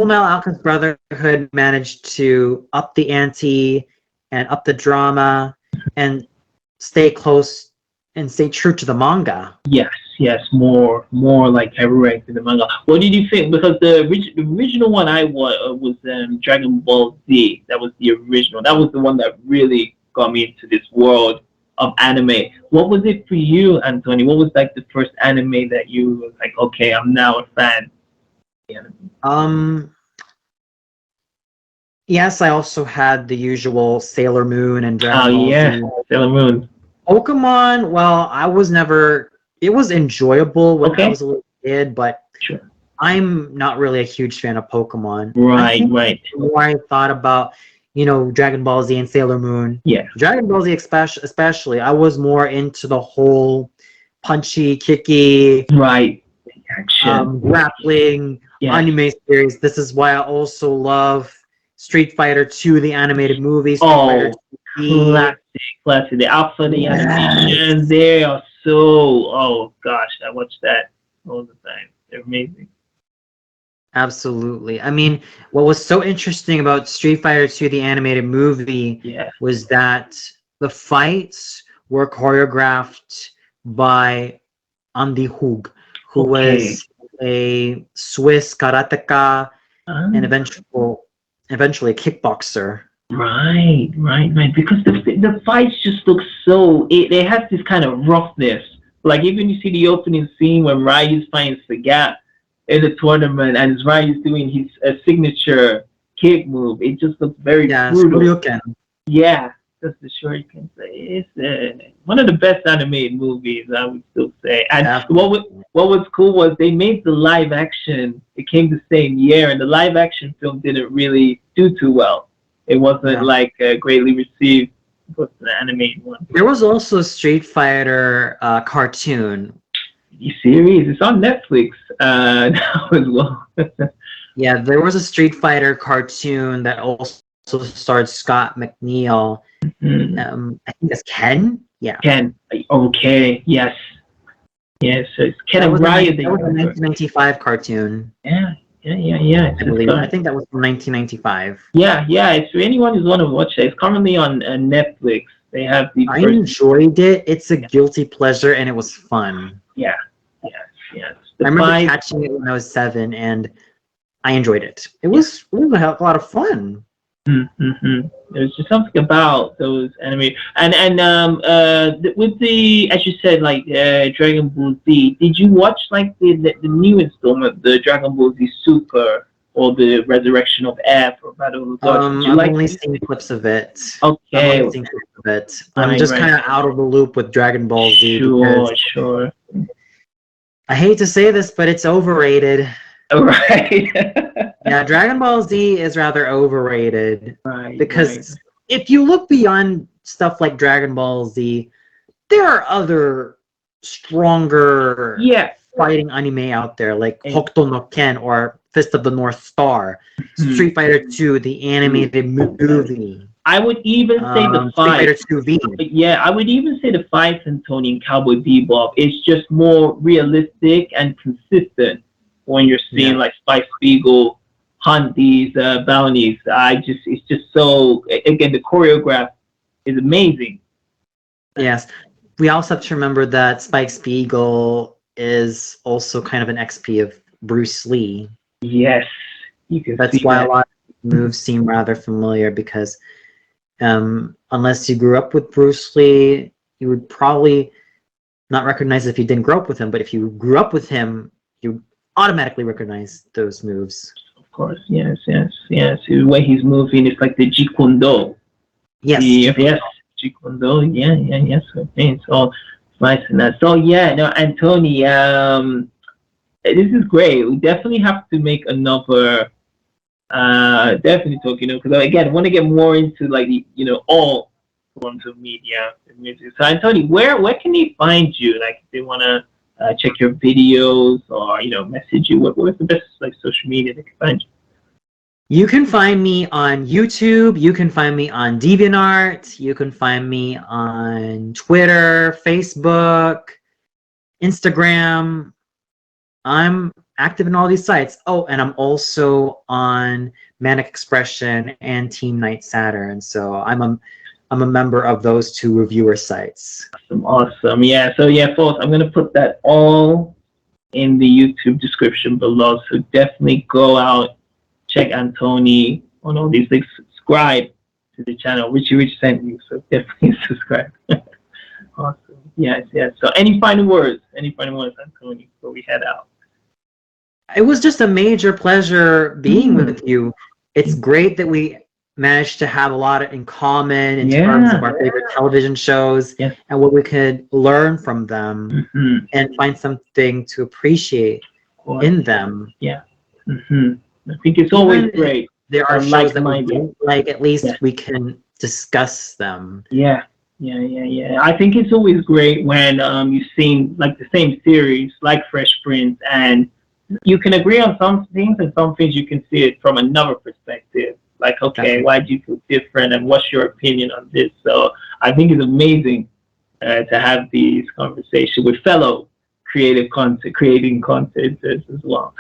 Speaker 2: Metal Alchemist Brotherhood managed to up the ante and up the drama and stay close and stay true to the manga.
Speaker 1: Yes, more like direct to the manga. What did you think? Because the original one I was Dragon Ball Z. That was the original. That was the one that really got me into this world anime. What was it for you, Antoni? What was like the first anime that you was like, okay, I'm now a fan? Yeah.
Speaker 2: Yes, I also had the usual Sailor Moon and
Speaker 1: Oh
Speaker 2: Dragon Ball
Speaker 1: yeah,
Speaker 2: Z.
Speaker 1: Sailor Moon.
Speaker 2: Pokemon, well, I was never, it was enjoyable when I
Speaker 1: Okay,
Speaker 2: was a little kid, but
Speaker 1: sure.
Speaker 2: I'm not really a huge fan of Pokemon. I
Speaker 1: Right,
Speaker 2: think
Speaker 1: right.
Speaker 2: the more I thought about, Dragon Ball Z and Sailor Moon,
Speaker 1: Yeah.
Speaker 2: Dragon Ball Z especially, I was more into the whole punchy, kicky,
Speaker 1: Right. Action.
Speaker 2: grappling
Speaker 1: Yes.
Speaker 2: anime series. This is why I also love Street Fighter 2, the animated movie, Street Fighter
Speaker 1: Oh,
Speaker 2: 2D.
Speaker 1: classic, classic. The Alpha, the
Speaker 2: Yes.
Speaker 1: animations, they are so. Oh gosh, I watch that all the time. They're amazing.
Speaker 2: Absolutely. I mean, what was so interesting about Street Fighter 2, the animated movie,
Speaker 1: Yeah.
Speaker 2: was that the fights were choreographed by Andy Hug, who
Speaker 1: Okay.
Speaker 2: was a Swiss karateka and
Speaker 1: Ah,
Speaker 2: eventually a kickboxer.
Speaker 1: right, right, right. Because the fights just look so. It has this kind of roughness. Like even you see the opening scene when Ryu's fighting Sagat in the tournament, and Ryu's doing his signature kick move. It just looks very
Speaker 2: Yeah,
Speaker 1: brutal.
Speaker 2: Shoryuken.
Speaker 1: Yeah, that's the short you can say. It's one of the best animated movies, I would still say. And
Speaker 2: Definitely.
Speaker 1: what was cool was they made the live action. It came the same year, and the live action film didn't really do too well. It wasn't
Speaker 2: Yeah.
Speaker 1: like greatly received. But the animated one.
Speaker 2: There was also a Street Fighter cartoon.
Speaker 1: Series. It's on Netflix now as well.
Speaker 2: Yeah, there was a Street Fighter cartoon that also starred Scott McNeil.
Speaker 1: Mhm.
Speaker 2: I think it's Ken. Yeah,
Speaker 1: Ken. Okay. Yes. Yes. So it's Ken
Speaker 2: that
Speaker 1: and
Speaker 2: was a
Speaker 1: Ryan.
Speaker 2: that was a 1995 cartoon,
Speaker 1: Yeah. Yeah. Yeah. Yeah. It's
Speaker 2: I
Speaker 1: just
Speaker 2: believe. I think that was from 1995.
Speaker 1: yeah, yeah. It's for anyone who's want to watch it. It's currently on Netflix. They have the
Speaker 2: I
Speaker 1: first.
Speaker 2: enjoyed it. It's a
Speaker 1: Yeah,
Speaker 2: guilty pleasure, and it was fun.
Speaker 1: yeah, yes, yes.
Speaker 2: I
Speaker 1: The
Speaker 2: remember
Speaker 1: five.
Speaker 2: catching it when I was 7, and I enjoyed it.
Speaker 1: Yeah.
Speaker 2: It was a lot of fun.
Speaker 1: Mm-hmm. There's just something about those anime, and with the as you said like Dragon Ball Z. Did you watch like the new installment, the Dragon Ball Z Super or the Resurrection of F or Battle of the Gods? Did you
Speaker 2: I've
Speaker 1: like
Speaker 2: only
Speaker 1: it?
Speaker 2: seen clips of it. I've
Speaker 1: Okay,
Speaker 2: only seen clips of it. I'm
Speaker 1: right,
Speaker 2: just
Speaker 1: right.
Speaker 2: kind of out of the loop with Dragon Ball Z because
Speaker 1: Sure, sure.
Speaker 2: I hate to say this, but it's overrated.
Speaker 1: All right.
Speaker 2: Yeah, Dragon Ball Z is rather overrated
Speaker 1: Right, right.
Speaker 2: because if you look beyond stuff like Dragon Ball Z, there are other stronger
Speaker 1: Yeah.
Speaker 2: fighting anime out there like
Speaker 1: And,
Speaker 2: Hokuto no Ken or Fist of the North Star,
Speaker 1: hmm,
Speaker 2: Street Fighter 2, the animated movie,
Speaker 1: I would even say the
Speaker 2: Street Fighter
Speaker 1: fight.
Speaker 2: 2V.
Speaker 1: Yeah, I would even say the fights in Tony and Cowboy Bebop. It's just more realistic and consistent when you're seeing
Speaker 2: Yeah.
Speaker 1: like Spike Spiegel hunt these bounties. It's just so again the choreograph is amazing.
Speaker 2: Yes. We also have to remember that Spike Spiegel is also kind of an XP of Bruce Lee.
Speaker 1: Yes, you can
Speaker 2: That's
Speaker 1: see
Speaker 2: why
Speaker 1: that.
Speaker 2: a lot of moves seem rather familiar because unless you grew up with Bruce Lee, you would probably not recognize it if you didn't grow up with him. But if you grew up with him, you automatically recognize those moves.
Speaker 1: Of course, yes, yes, yes. The way he's moving, it's like the Jeet Kune Do.
Speaker 2: Yes.
Speaker 1: Yes, Chikundo, yeah, yeah, yes, okay. So nice and that. So yeah, no, Antoni, this is great. We definitely have to make another definitely talk, because again, I want to get more into like the, all forms of media and music. So Antoni, where can they find you? Like if they wanna check your videos or message you, what's the best like social media they can find you?
Speaker 2: You can find me on YouTube. You can find me on DeviantArt. You can find me on Twitter, Facebook, Instagram. I'm active in all these sites. Oh, and I'm also on Manic Expression and Team Night Saturn. So I'm a member of those two reviewer sites.
Speaker 1: Awesome, awesome. Yeah, so yeah, folks, I'm gonna put that all in the YouTube description below. So definitely go out, check Antoni on all these things, subscribe to the channel. Richie Rich sent you, so definitely subscribe. Awesome. Yes, yes. So any final words? Any final words, Antoni, before we head out?
Speaker 2: It was just a major pleasure being
Speaker 1: Mm.
Speaker 2: with you. It's great that we managed to have a lot in common in terms of
Speaker 1: Yeah.
Speaker 2: our favorite television shows
Speaker 1: Yes.
Speaker 2: and what we could learn from them
Speaker 1: Mm-hmm.
Speaker 2: and find something to appreciate
Speaker 1: Of course.
Speaker 2: in them.
Speaker 1: Yeah. Mm-hmm. I think it's always
Speaker 2: Even if
Speaker 1: great.
Speaker 2: there are shows that we
Speaker 1: Like-minded.
Speaker 2: don't like, at least
Speaker 1: Yes.
Speaker 2: we can discuss them.
Speaker 1: Yeah. Yeah, yeah, yeah. I think it's always great when you've seen like the same series, like Fresh Prince, and you can agree on some things, and some things you can see it from another perspective. Like, okay,
Speaker 2: Definitely.
Speaker 1: why do you feel different, and what's your opinion on this? So I think it's amazing to have these conversations with fellow creative content, creating content as well.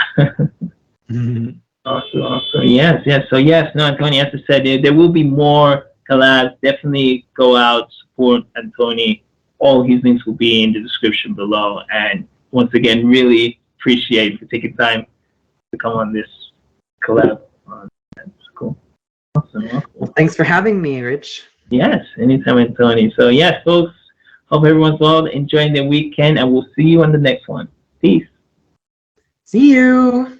Speaker 2: Mhm.
Speaker 1: Awesome, awesome. Yes, yes. So yes, no, Antoni, as I said, there will be more collabs. Definitely go out, support Antoni. All his links will be in the description below. And once again, really appreciate for taking time to come on this collab. That's cool. Awesome, awesome.
Speaker 2: Well, thanks for having me, Rich.
Speaker 1: Yes, anytime, Antoni. So yes, folks, hope everyone's well, enjoying their weekend, and we'll see you on the next one. Peace.
Speaker 2: See you.